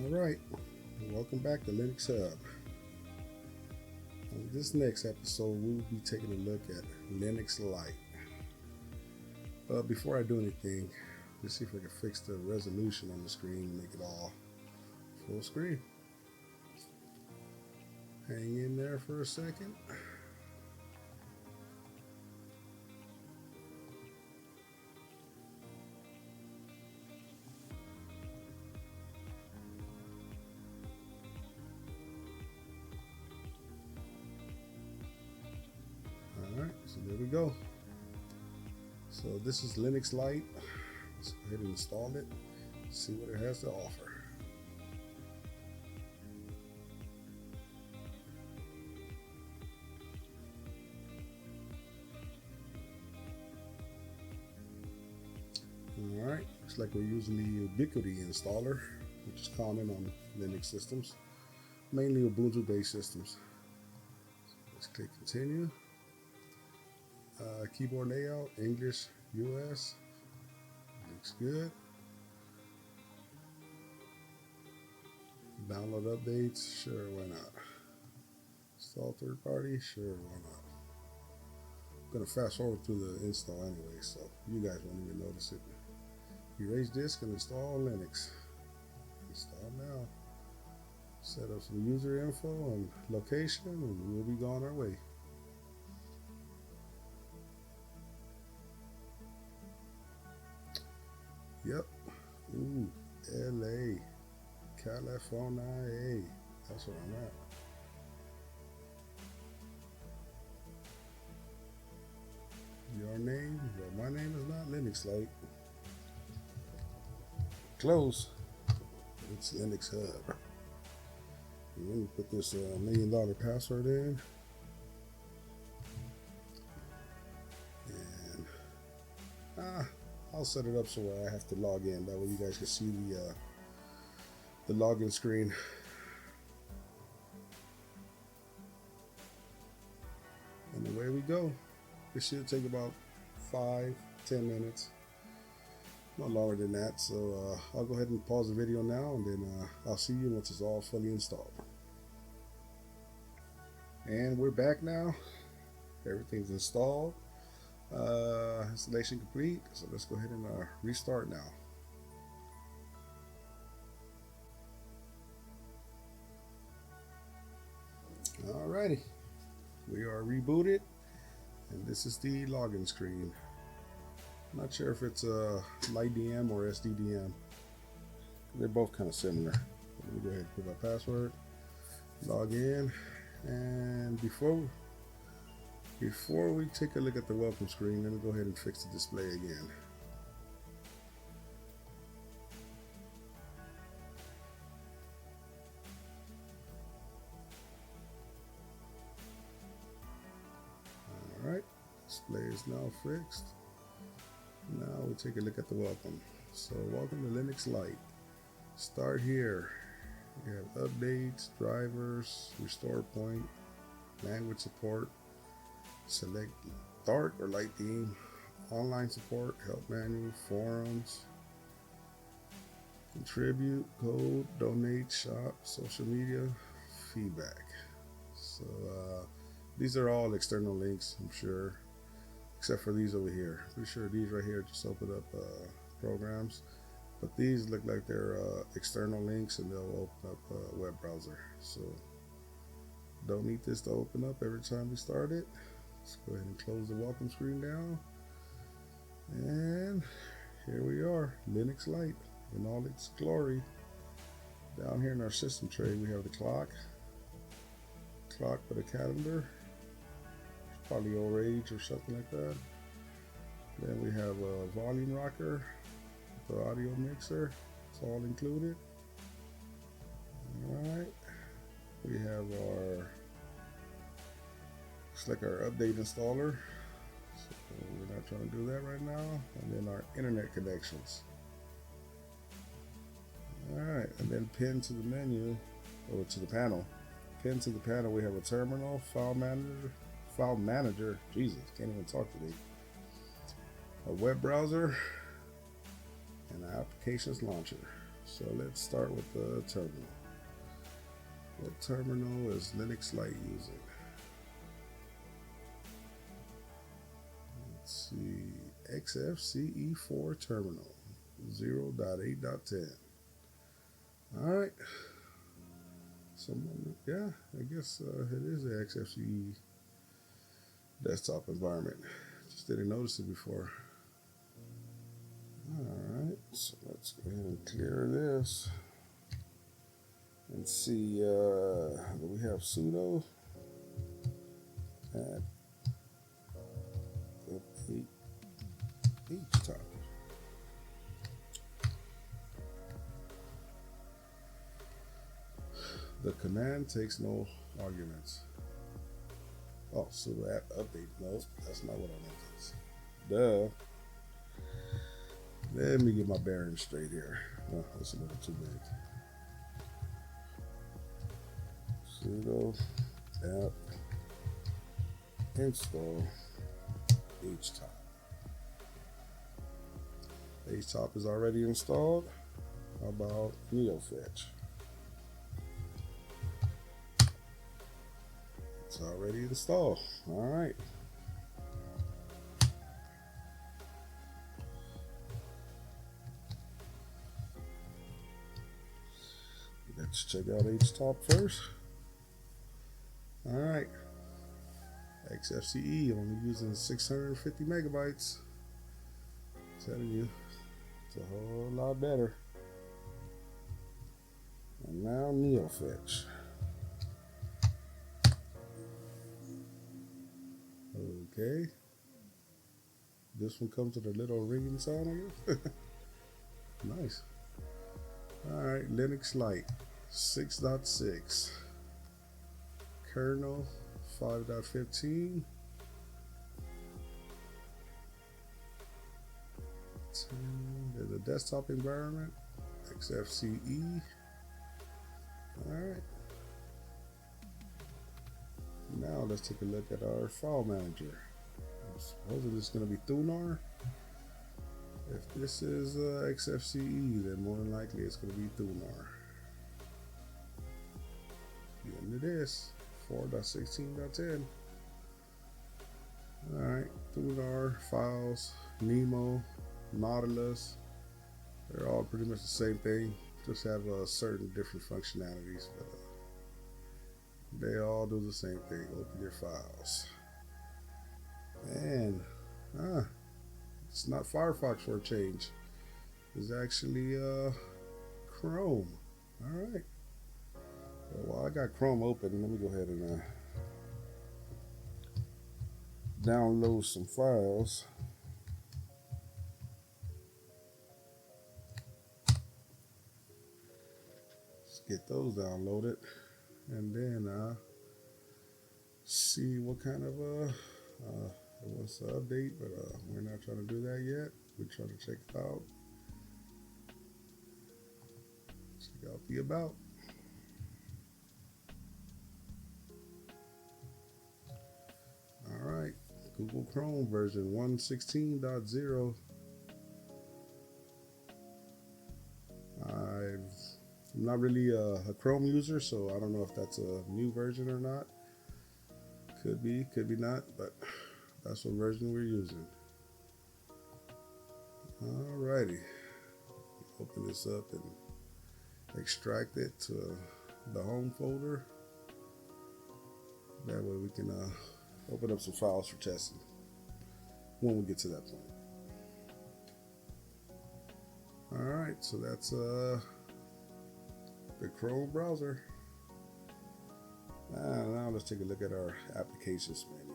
Alright, welcome back to Linux Hub. On this next episode, we will be taking a look at Linux Lite. But before I do anything, let's see if I can fix the resolution on the screen and make it all full screen. Hang in there for a second. Alright, so there we go. So this is Linux Lite. Let's go ahead and install it, see what it has to offer. Alright, looks like we're using the Ubiquity installer, which is common on Linux systems, mainly Ubuntu based systems. Let's click continue. Keyboard layout, English, US, looks good. Download updates, sure, why not. Install third party, sure, why not. I'm gonna fast forward through the install anyway, so you guys won't even notice it. Erase disk and install Linux. Install now. Set up some user info and location, and we'll be going our way. Yep. Ooh, LA, California. That's where I'm at. Your name? Well, my name is not Linux Lite. Close. It's Linux Hub. Let me put this $1 million password in. And I'll set it up so I have to log in. That way you guys can see the login screen. And away we go. It should take about 5-10 minutes. Not longer than that. So I'll go ahead and pause the video now, and then I'll see you once it's all fully installed. And we're back now. Everything's installed. Installation complete, so let's go ahead and restart now. Alrighty, we are rebooted, and this is the login screen. I'm not sure if it's a Lite DM or SDDM. They're both kind of similar. Let me go ahead and put my password, log in, and before we take a look at the welcome screen, let me go ahead and fix the display again. Alright, display is now fixed. Now we take a look at the welcome. So welcome to Linux Lite. Start here. We have updates, drivers, restore point, language support, select dark or light theme, online support, help manual, forums, contribute, code, donate, shop, social media, feedback. So these are all external links, I'm sure, except for these over here. Pretty sure these right here just open up programs, but these look like they're external links, and they'll open up a web browser. So don't need this to open up every time we start it. Let's go ahead and close the welcome screen down. And here we are, Linux Lite in all its glory. Down here in our system tray, we have the clock with a calendar, probably old age or something like that. Then we have a volume rocker, the audio mixer. It's all included. All right. We have our, looks like our update installer. So we're not trying to do that right now. And then our internet connections. All right, and then pinned to the menu, or to the panel. Pinned to the panel, we have a terminal, file manager. Jesus, can't even talk today. A web browser, and an applications launcher. So let's start with the terminal. What terminal is Linux Lite using? Let's see, Xfce 4 terminal, 0.8.10. All right. So yeah, I guess it is the Xfce desktop environment. Just didn't notice it before. Alright, so let's go ahead and clear this and see, we have sudo at htop. The command takes no arguments. Oh, sudo app update. No, that's not what I wanted. Duh. Let me get my bearings straight here. Oh, that's a little too big. Sudo app install htop. Htop is already installed. How about neofetch? It's already installed. All right. Let's check out htop first. All right. Xfce only using 650 megabytes. I'm telling you, it's a whole lot better. And now neofetch. Okay. This one comes with a little ringing sound, I guess. Nice. Alright, Linux Lite 6.6. Kernel 5.15. There's a desktop environment, Xfce. Alright. Now let's take a look at our file manager. I'm supposing it's going to be Thunar. If this is Xfce, then more than likely it's going to be Thunar. And it is 4.16.10. Alright, Thunar, files, Nemo, Nautilus, they're all pretty much the same thing, just have certain different functionalities, but they all do the same thing. Open your files. And it's not Firefox for a change. It's actually Chrome. Alright. Well, I got Chrome open. Let me go ahead and download some files. Let's get those downloaded. And then see what kind of it wants to update, but we're not trying to do that yet. We're trying to check it out. Check out the about. All right, Google Chrome version 1.16.0. I'm not really a Chrome user, so I don't know if that's a new version or not. Could be not, but that's what version we're using. Alrighty. Open this up and extract it to the home folder. That way we can open up some files for testing when we get to that point. Alright, so that's the Chrome browser. Now let's take a look at our applications menu.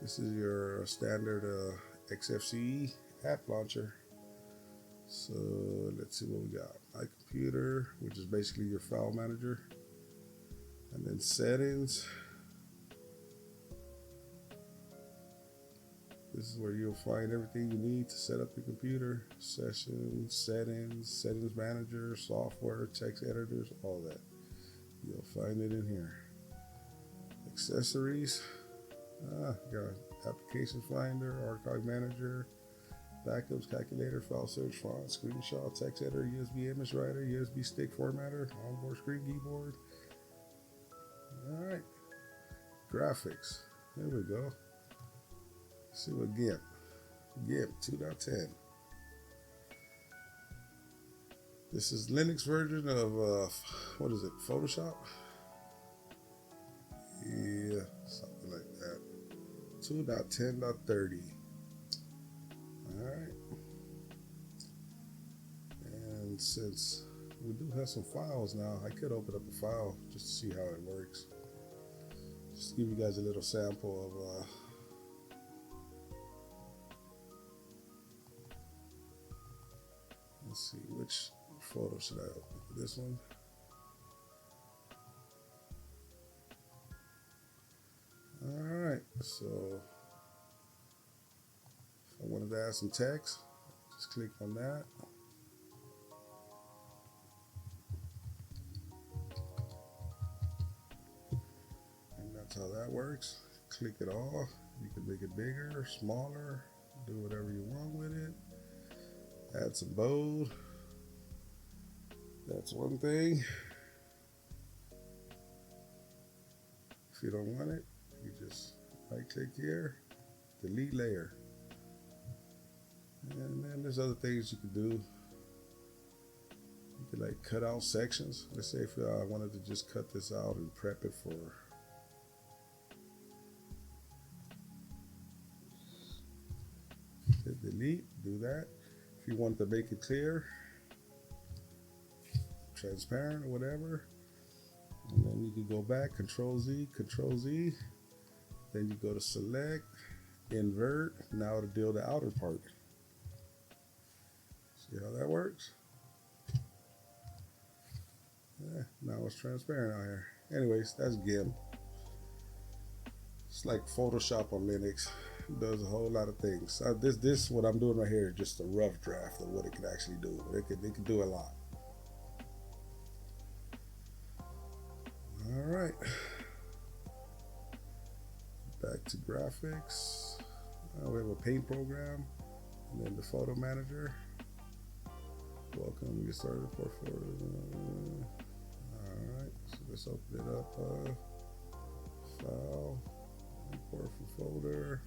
This is your standard Xfce app launcher. So let's see what we got. My computer, which is basically your file manager, and then settings. This is where you'll find everything you need to set up your computer. Sessions, settings manager, software, text editors, all that. You'll find it in here. Accessories. Got application finder, archive manager, backups, calculator, file search, font, screenshot, text editor, USB image writer, USB stick formatter, onboard screen keyboard. All right. Graphics. There we go. Let's see what GIMP 2.10. This is Linux version of what is it? Photoshop? Yeah, something like that. 2.10.30. Alright. And since we do have some files now, I could open up a file just to see how it works. Just to give you guys a little sample of let's see, which photo should I open? This one? Alright, so if I wanted to add some text, just click on that. And that's how that works. Click it off. You can make it bigger, smaller, do whatever you want with it. Add some bold. That's one thing. If you don't want it, you just right click here, delete layer. And then there's other things you can do. You could like cut out sections. Let's say if I wanted to just cut this out and prep it for hit delete, do that. If you want to make it clear, transparent or whatever, and then you can go back, Control Z, then you go to select, invert, now to deal the outer part. See how that works? Yeah, now it's transparent out here. Anyways, that's GIMP. It's like Photoshop on Linux. It does a whole lot of things. This what I'm doing right here is just a rough draft of what it can actually do. It can do a lot. All right. Back to graphics. We have a paint program, and then the photo manager. Welcome. We get started the portfolio. All right. So let's open it up. File. Import from folder.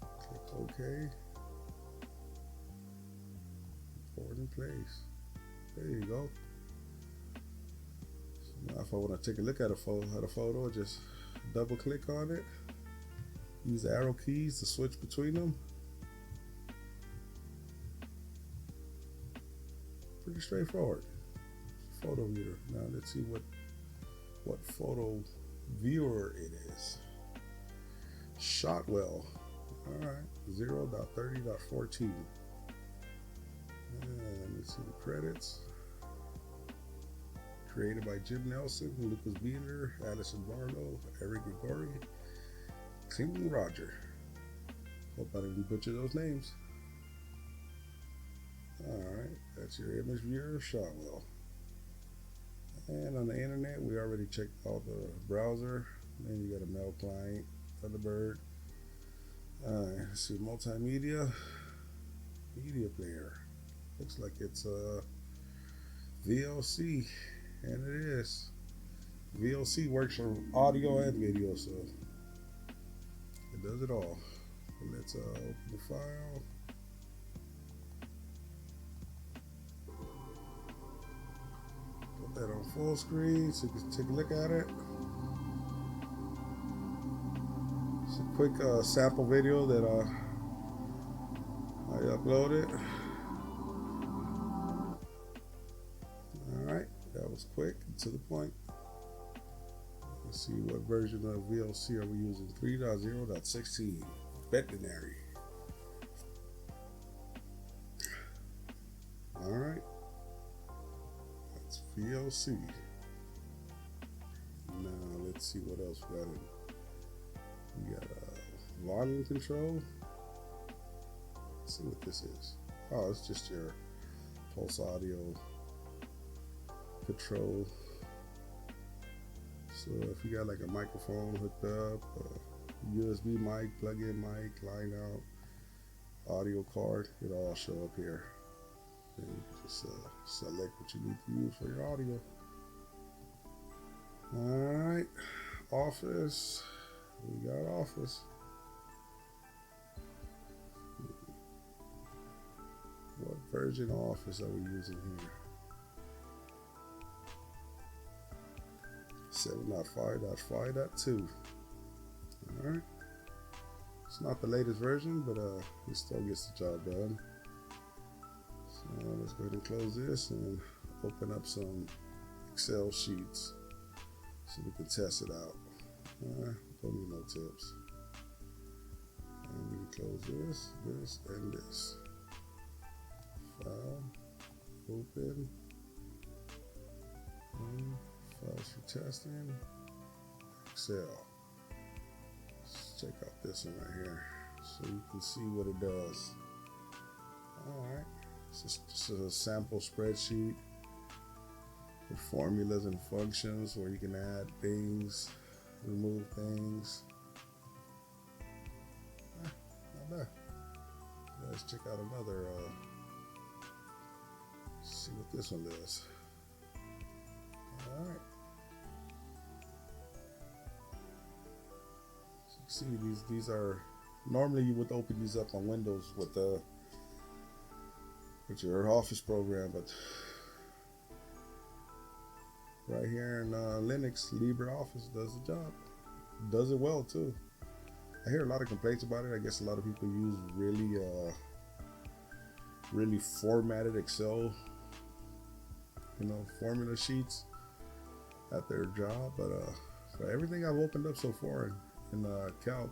Click OK. Import in place. There you go. So now if I want to take a look at a photo, just double click on it. Use the arrow keys to switch between them. Pretty straightforward. Photo viewer. Now let's see what photo viewer it is. Shotwell. All right, 0.30.14. And let's see the credits. Created by Jim Nelson, Lucas Beaner, Addison Barlow, Eric Grigori, Clinton Roger. Hope I didn't butcher those names. Alright, that's your image viewer, Shotwell. And on the internet, we already checked out the browser. Then you got a mail client, Thunderbird. Alright, let's see, multimedia, media player. Looks like it's a VLC, and it is. VLC works for audio and video, so it does it all. So let's open the file. Put that on full screen so you can take a look at it. It's a quick sample video that I uploaded. Alright, that was quick and to the point. Let's see, what version of VLC are we using? 3.0.16. Veterinary. Alright. That's VLC. Now let's see what else we got in. We got volume control. Let's see what this is. Oh, it's just your pulse audio control. So if you got like a microphone hooked up, USB mic, plug-in mic, line out, audio card, it'll all show up here. And you can just select what you need to use for your audio. Alright, Office. We got Office. What version of Office are we using here? 7.5.5.2. Alright. It's not the latest version, but it still gets the job done. So let's go ahead and close this and open up some Excel sheets so we can test it out. Don't need no tips. And we can close this, this, and this. File, open, files for testing, Excel. Let's check out this one right here so you can see what it does. Alright, this is a sample spreadsheet with formulas and functions where you can add things, remove things. Not bad. Let's check out another. See what this one does. All right. So you see, these are normally you would open these up on Windows with your Office program, but right here in Linux, LibreOffice does the job. Does it well too. I hear a lot of complaints about it. I guess a lot of people use really formatted Excel, formula sheets at their job. But for everything I've opened up so far in Calc,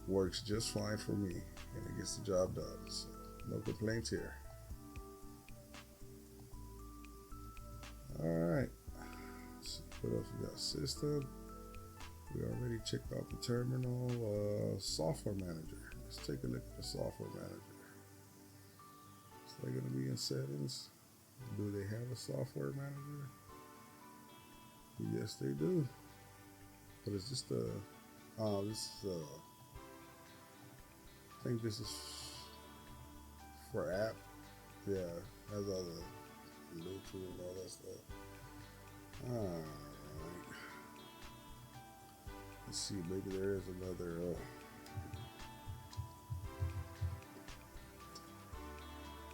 works just fine for me, and it gets the job done. So no complaints here. All right. What else we got? System. We already checked out the terminal. Software manager. Let's take a look at the software manager. Is that going to be in settings? Do they have a software manager? Yes, they do. But is this the? Oh, this is. I think this is for app. Yeah, has all the Bluetooth and all that stuff. Alright. Let's see, maybe there is another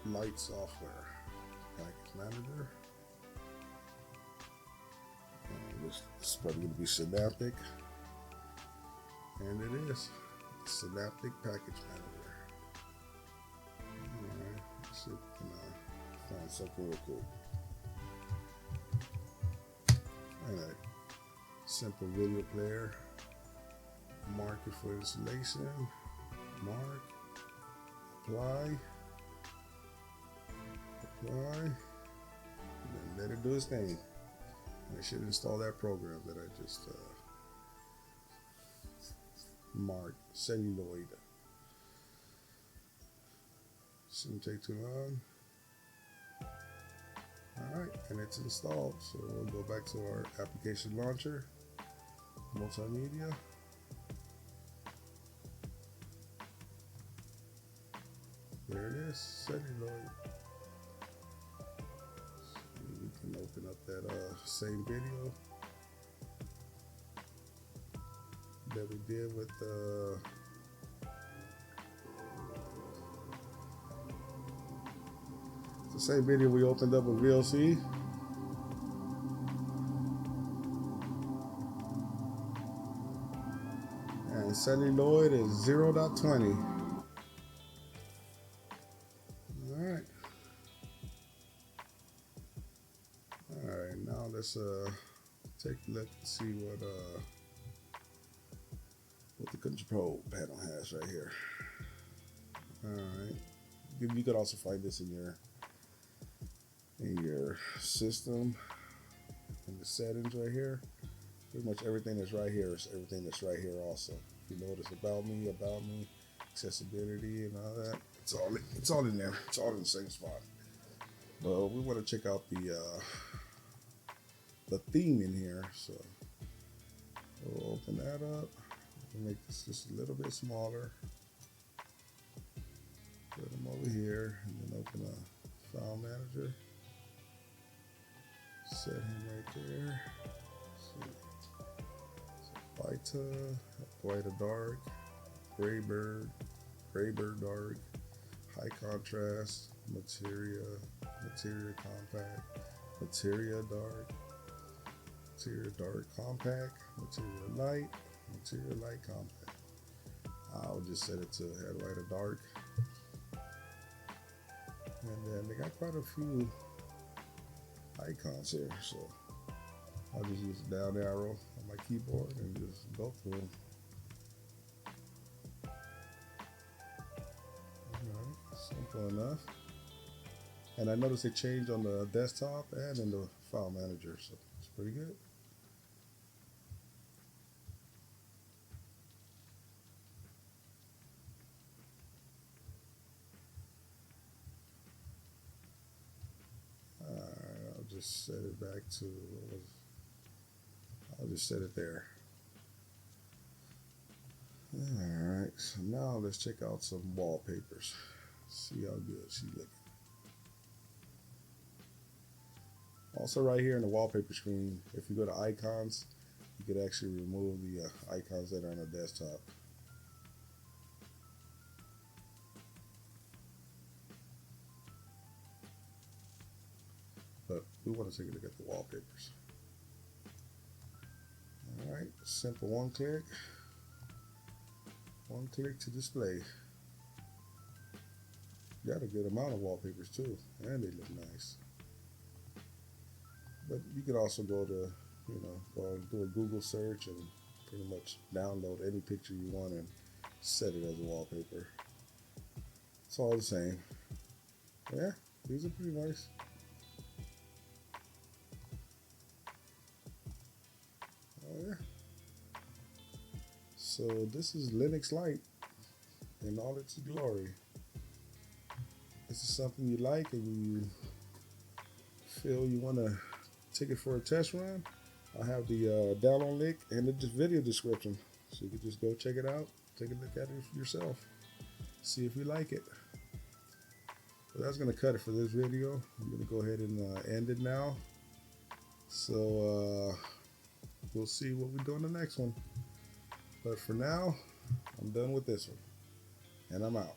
Lite software package manager. This is probably going to be Synaptic, and it is Synaptic package manager. Alright, let's see if we can find something real quick. Alright, simple video player. Mark it for installation. Mark. Apply. And then let it do its thing. And it should install that program that I just marked. Celluloid. Shouldn't take too long. Alright, and it's installed. So we'll go back to our application launcher. Multimedia. There it is, celluloid. So we can open up that same video that we did with the same video we opened up with VLC. And celluloid is 0.20. Alright, now let's take a look and see what the control panel has right here. All right, you could also find this in your system in the settings right here. Pretty much everything that's right here is everything that's right here also. If you notice about me, accessibility, and all that, it's all in there. It's all in the same spot. But we want to check out the theme in here, so we'll open that up and make this just a little bit smaller. Put them over here, and then open a file manager. Set him right there. Lite, white or dark, gray bird dark, high contrast, materia compact, materia dark compact, materia light compact. I'll just set it to head white or dark. And then they got quite a few icons here, so I'll just use the down arrow on my keyboard and just go through them. Alright, simple enough. And I noticed they changed on the desktop and in the file manager, so it's pretty good. Alright, I'll just set it back to I'll just set it there. Alright, so now let's check out some wallpapers. See how good she's looking. Also right here in the wallpaper screen, if you go to icons, you could actually remove the icons that are on the desktop. But we want to take a look at the wallpapers. Alright, simple one click to display. Got a good amount of wallpapers too, and they look nice. But you could also go to, go and do a Google search and pretty much download any picture you want and set it as a wallpaper. It's all the same. Yeah, these are pretty nice. Oh yeah. So this is Linux Lite in all its glory. This is something you like and you feel you want to take it for a test run, I'll have the download link in the video description, so you can just go check it out, take a look at it yourself, see if you like it. But that's going to cut it for this video. I'm going to go ahead and end it now. So we'll see what we do in the next one. But for now, I'm done with this one, and I'm out.